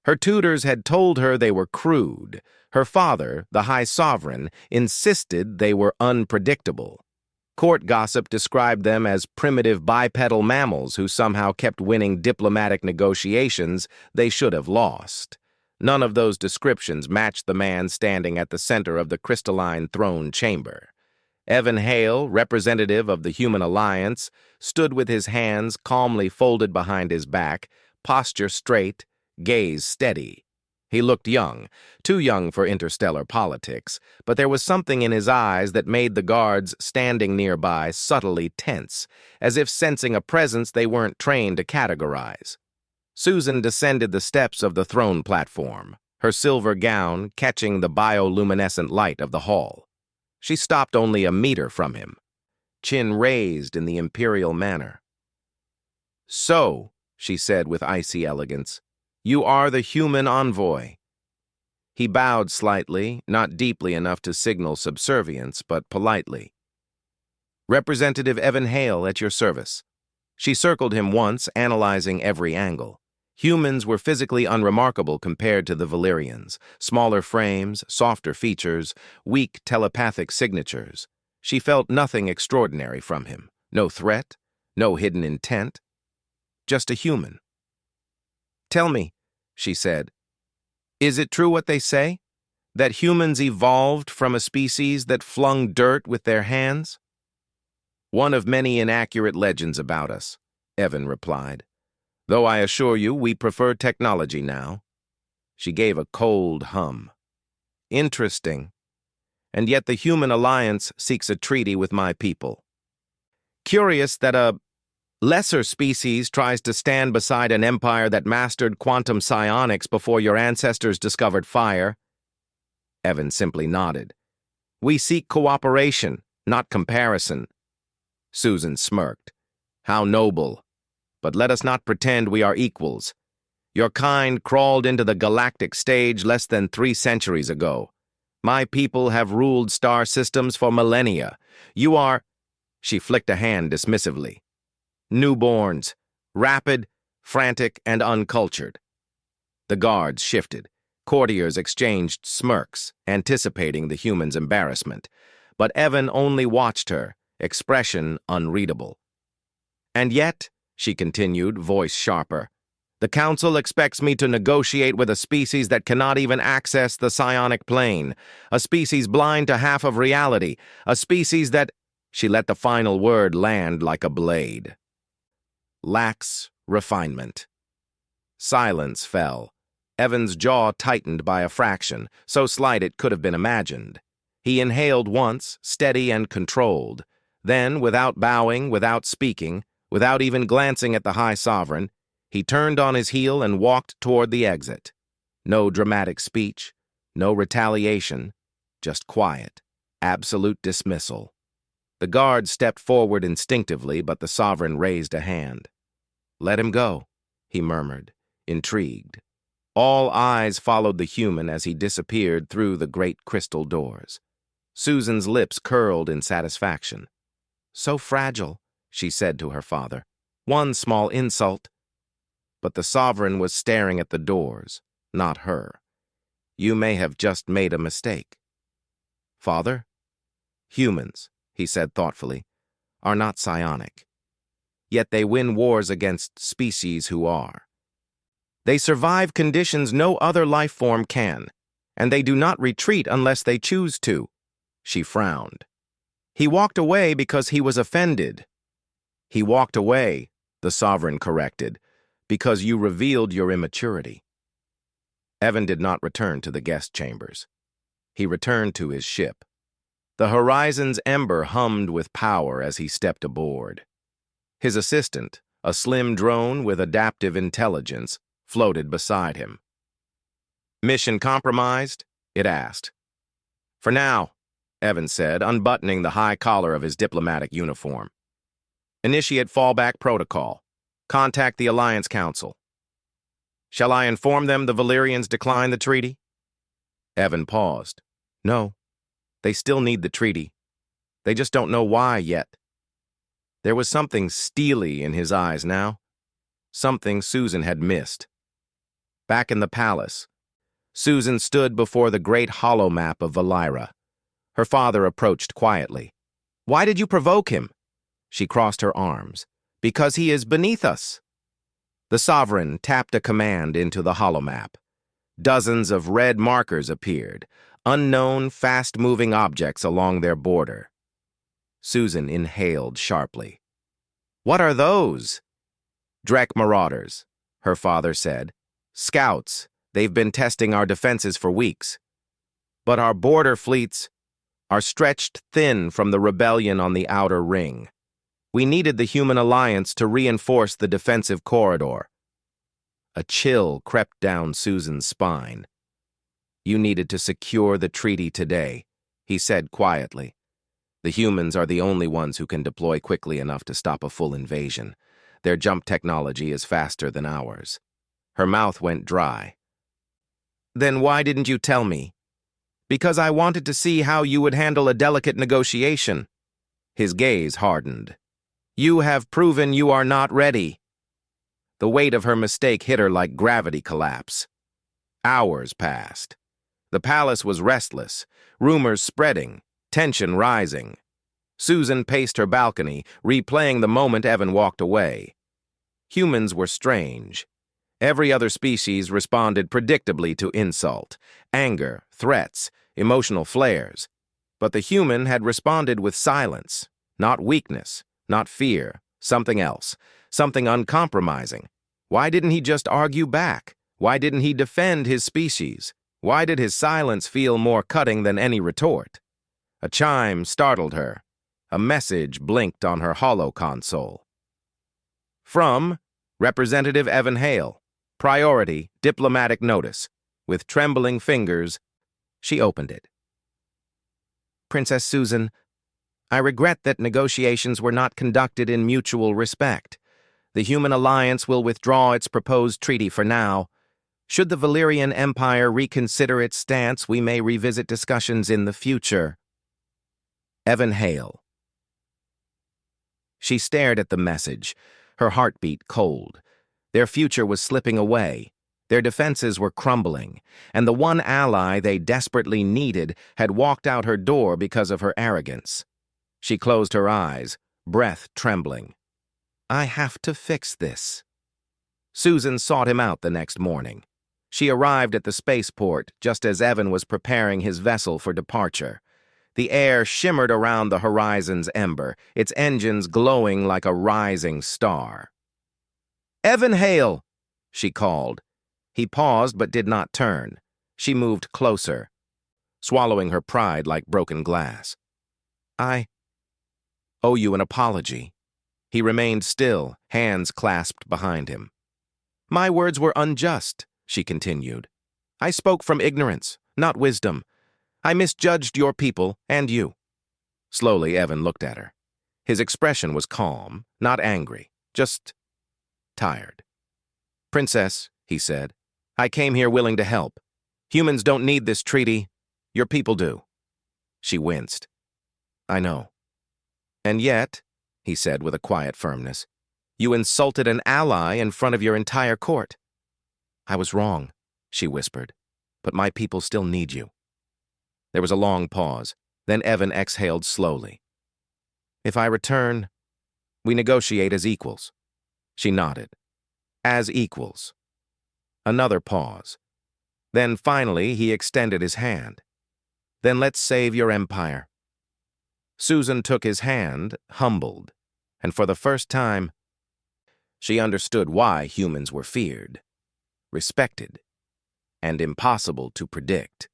Her tutors had told her they were crude. Her father, the High Sovereign, insisted they were unpredictable. Court gossip described them as primitive bipedal mammals who somehow kept winning diplomatic negotiations they should have lost. None of those descriptions matched the man standing at the center of the crystalline throne chamber. Evan Hale, representative of the Human Alliance, stood with his hands calmly folded behind his back, posture straight, gaze steady. He looked young, too young for interstellar politics, but there was something in his eyes that made the guards standing nearby subtly tense, as if sensing a presence they weren't trained to categorize. Susan descended the steps of the throne platform, her silver gown catching the bioluminescent light of the hall. She stopped only a meter from him, chin raised in the imperial manner. "So," she said with icy elegance, "you are the human envoy." He bowed slightly, not deeply enough to signal subservience, but politely. "Representative Evan Hale at your service." She circled him once, analyzing every angle. Humans were physically unremarkable compared to the Valyrians. Smaller frames, softer features, weak telepathic signatures. She felt nothing extraordinary from him. No threat, no hidden intent. Just a human. "Tell me," she said, "is it true what they say? That humans evolved from a species that flung dirt with their hands?" "One of many inaccurate legends about us," Evan replied. "Though I assure you we prefer technology now." She gave a cold hum. "Interesting. And yet the Human Alliance seeks a treaty with my people. Curious that a lesser species tries to stand beside an empire that mastered quantum psionics before your ancestors discovered fire." Evan simply nodded. "We seek cooperation, not comparison." Susan smirked. "How noble. But let us not pretend we are equals. Your kind crawled into the galactic stage less than 3 centuries ago. My people have ruled star systems for millennia. You are—" She flicked a hand dismissively. "Newborns, rapid, frantic, and uncultured." The guards shifted. Courtiers exchanged smirks, anticipating the human's embarrassment. But Evan only watched her, expression unreadable. "And yet," she continued, voice sharper, "the Council expects me to negotiate with a species that cannot even access the psionic plane, a species blind to half of reality, a species that—" She let the final word land like a blade. "Lacks refinement." Silence fell. Evan's jaw tightened by a fraction, so slight it could have been imagined. He inhaled once, steady and controlled. Then, without bowing, without speaking, without even glancing at the High Sovereign, he turned on his heel and walked toward the exit. No dramatic speech, no retaliation, just quiet, absolute dismissal. The guard stepped forward instinctively, but the Sovereign raised a hand. "Let him go," he murmured, intrigued. All eyes followed the human as he disappeared through the great crystal doors. Susan's lips curled in satisfaction. "So fragile," she said to her father. "One small insult." But the Sovereign was staring at the doors, not her. "You may have just made a mistake." "Father?" "Humans," he said thoughtfully, "are not psionic. Yet they win wars against species who are. They survive conditions no other life form can, and they do not retreat unless they choose to." She frowned. "He walked away because he was offended." "He walked away," the Sovereign corrected, "because you revealed your immaturity." Evan did not return to the guest chambers. He returned to his ship. The horizon's ember hummed with power as he stepped aboard. His assistant, a slim drone with adaptive intelligence, floated beside him. "Mission compromised?" it asked. "For now," Evan said, unbuttoning the high collar of his diplomatic uniform. "Initiate fallback protocol. Contact the Alliance Council." "Shall I inform them the Valyrians decline the treaty?" Evan paused. "No. They still need the treaty. They just don't know why yet." There was something steely in his eyes now. Something Susan had missed. Back in the palace, Susan stood before the great hollow map of Valira. Her father approached quietly. "Why did you provoke him?" She crossed her arms. "Because he is beneath us." The sovereign tapped a command into the holomap. Dozens of red markers appeared, unknown, fast-moving objects along their border. Susan inhaled sharply. "What are those?" "Drek marauders," her father said. "Scouts. They've been testing our defenses for weeks. But our border fleets are stretched thin from the rebellion on the outer ring. We needed the human alliance to reinforce the defensive corridor." A chill crept down Susan's spine. "You needed to secure the treaty today," he said quietly. "The humans are the only ones who can deploy quickly enough to stop a full invasion. Their jump technology is faster than ours." Her mouth went dry. "Then why didn't you tell me?" "Because I wanted to see how you would handle a delicate negotiation." His gaze hardened. "You have proven you are not ready." The weight of her mistake hit her like gravity collapse. Hours passed. The palace was restless, rumors spreading, tension rising. Susan paced her balcony, replaying the moment Evan walked away. Humans were strange. Every other species responded predictably to insult, anger, threats, emotional flares. But the human had responded with silence, not weakness, not fear, something else, something uncompromising. Why didn't he just argue back? Why didn't he defend his species? Why did his silence feel more cutting than any retort? A chime startled her. A message blinked on her holo console. From Representative Evan Hale. Priority, diplomatic notice. With trembling fingers, she opened it. "Princess Susan, I regret that negotiations were not conducted in mutual respect. The human alliance will withdraw its proposed treaty for now. Should the Valyrian Empire reconsider its stance, we may revisit discussions in the future. Evan Hale." She stared at the message, her heartbeat cold. Their future was slipping away. Their defenses were crumbling, and the one ally they desperately needed had walked out her door because of her arrogance. She closed her eyes, breath trembling. "I have to fix this." Susan sought him out the next morning. She arrived at the spaceport just as Evan was preparing his vessel for departure. The air shimmered around the horizon's ember, its engines glowing like a rising star. "Evan Hale!" she called. He paused but did not turn. She moved closer, swallowing her pride like broken glass. "I owe you an apology." He remained still, hands clasped behind him. "My words were unjust," she continued. "I spoke from ignorance, not wisdom. I misjudged your people and you." Slowly, Evan looked at her. His expression was calm, not angry, just tired. "Princess," he said, "I came here willing to help. Humans don't need this treaty. Your people do." She winced. "I know." "And yet," he said with a quiet firmness, "you insulted an ally in front of your entire court." "I was wrong," she whispered, "but my people still need you." There was a long pause. Then Evan exhaled slowly. "If I return, we negotiate as equals." She nodded. "As equals." Another pause. Then finally he extended his hand. "Then let's save your empire." Susan took his hand, humbled, and for the first time, she understood why humans were feared, respected, and impossible to predict.